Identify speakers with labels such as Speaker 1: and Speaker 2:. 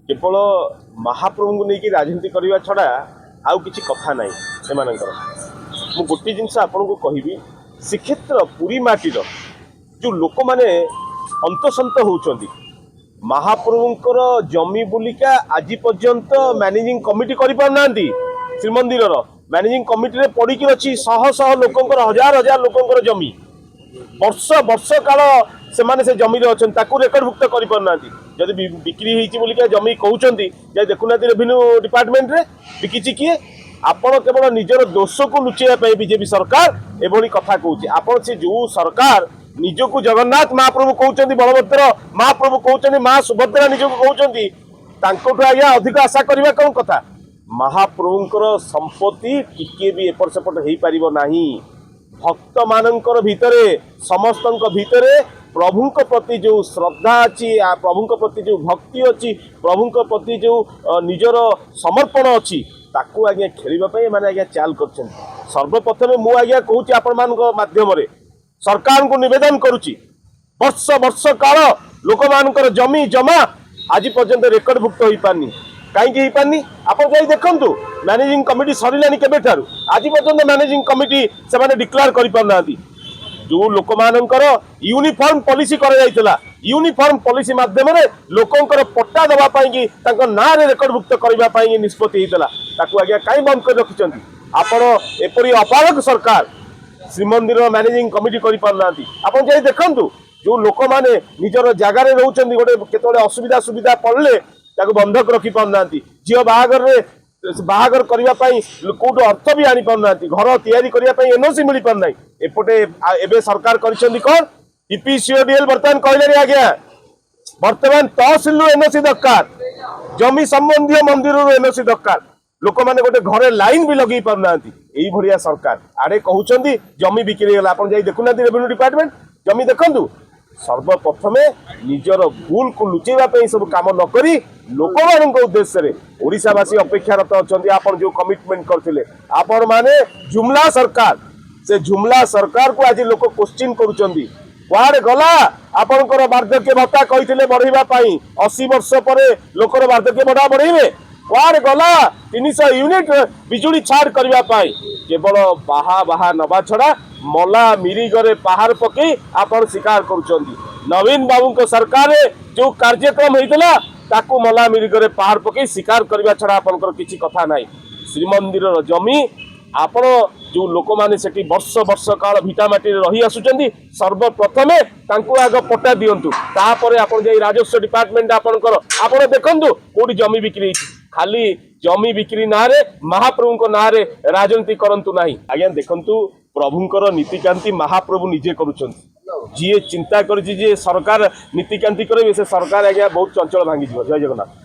Speaker 1: केवल महाप्रभु को लेकिन राजनीति करने छड़ा आउ किसी कथा ना से मु गोटे जिनस आपन को कहबी श्रीक्षेत्र पुरी माटीर जो लोक मैंने अंतसंत होउचंदी महाप्रभुंकर जमी बुलिका आज पर्यंत मैनेजिंग कमिटी करि पारना श्रीमंदिर मैनेजिंग कमिटी रे पड़ी कि अच्छी शह शह लोकंकर हजार हजार लोकंकर जमी वर्ष वर्ष काल से जमी अच्छा रेकर्डभुक्त कर पारना जदि बिक्री होगा जमी कहते जाए देखुना रेवेन्यू डिपार्टमेंट रे बिकी किए आपण केवल निजर दोष को लुचाइवाई बीजेपी सरकार एभली कथा कहूँ आपण से जो सरकार निजको जगन्नाथ महाप्रभु कहते बलभद्र महाप्रभु कहते माँ सुभद्रा निजको कहते आज्ञा अधिक आशा करवा कौन कथा महाप्रभुंकर संपत्ति टिके भी एपट सेपट हो पार नहीं भक्त मानकर भितरे समस्त भितरे प्रभु प्रति जो श्रद्धा अच्छी प्रभु प्रति जो भक्ति अच्छी प्रभु प्रति जो निजर समर्पण अच्छी ताकू आज्ञा खेलवाई मैंने आज्ञा चाल कर सर्वप्रथम मु आज्ञा कहूँ आपण मान माध्यम सरकार को निवेदन करुच्ची वर्ष वर्ष काल लोक मानकर जमी जमा आज पर्यंत रेकर्डभुक्त हो पारनी कहीं पारनी आप देखु मैनेजिंग कमिटी सरलानी केबे ठारू आज पर्यंत मैनेजिंग कमिटी से डिक्लेयर कर पारना जो लोक मानकर यूनिफॉर्म पॉलिसी करा यूनिफॉर्म पॉलिसी माध्यम लोकंकर पट्टा दवापाई ना रेकर्डभुक्त करने निष्पत्ति होता आज्ञा कहीं बंद कर रखिंट आपण एपरी अपारक सरकार श्रीमंदिर मैनेजिंग कमिटी कर पारना आप देखु जो लोक मैंने निजर जगार रोच गोटे केत असुविधा सुविधा पड़े बंधक रखी पारना झील बाहागर करने कौट अर्थ भी आनी पारना घर या एनओसी मिल पारना एपटे एबे सरकार कौन टीपीसीओडीएल बर्तमान कहले आज्ञा बर्तमान तहसिल एनओसी दरकार जमी संबंधी मंदिर एनओसी दरकार लोक मैंने गोटे घरे लाइन भी लगे पारना यही भाया सरकार आड़े कहते जमी बिक्री गला आप देखुना रेवेन्यू डिपार्टमेंट जमी देखु सर्वप्रथमे निजर भूल को लुचेवाई सब कम नक लोक मान उद्देश्य ओडिशावासी अपेक्षारत अच्छा आप जो कमिटमेंट करते आपण माने जुमला सरकार से जुमला सरकार को आज लोक क्वेश्चन करुँच कुआड़े गला आपणकर वार्धक्य भत्ता कहते बढ़ाई 80 वर्ष पर लोकर वार्धक्य भत्ता बढ़े कुआड़े गला 300 यूनिट बिजुली छाड़ करने केवल बाहा बाहा नवा छड़ा मला मिरिगरे पहाड़ पकई आपण स्वीकार करुँच नवीन बाबू सरकार जो कार्यक्रम होता ताकू मला मिरिगरे पहाड़ पकई स्वीकार करने छड़ा आपंकर किसी कथा ना श्रीमंदिर जमी आपण जो लोक मैंने से वर्ष वर्ष काल भिटामाटी रही आसुचंदी सर्वप्रथमे आग पट्टा दिंतु तापर आप राजस्व डिपार्टमेंट आपणकर आप देखु कौटी जमी बिक्री खाली जमी बिक्री ना महाप्रभु ना राजनीति करंतु नहीं आज्ञा देखंतु प्रभुंकर नीतिकांति महाप्रभु निजे करुछंती जी चिंता कर सरकार नीतिकांति करे से सरकार आज्ञा बहुत चंचल भांगी जय जगन्नाथ।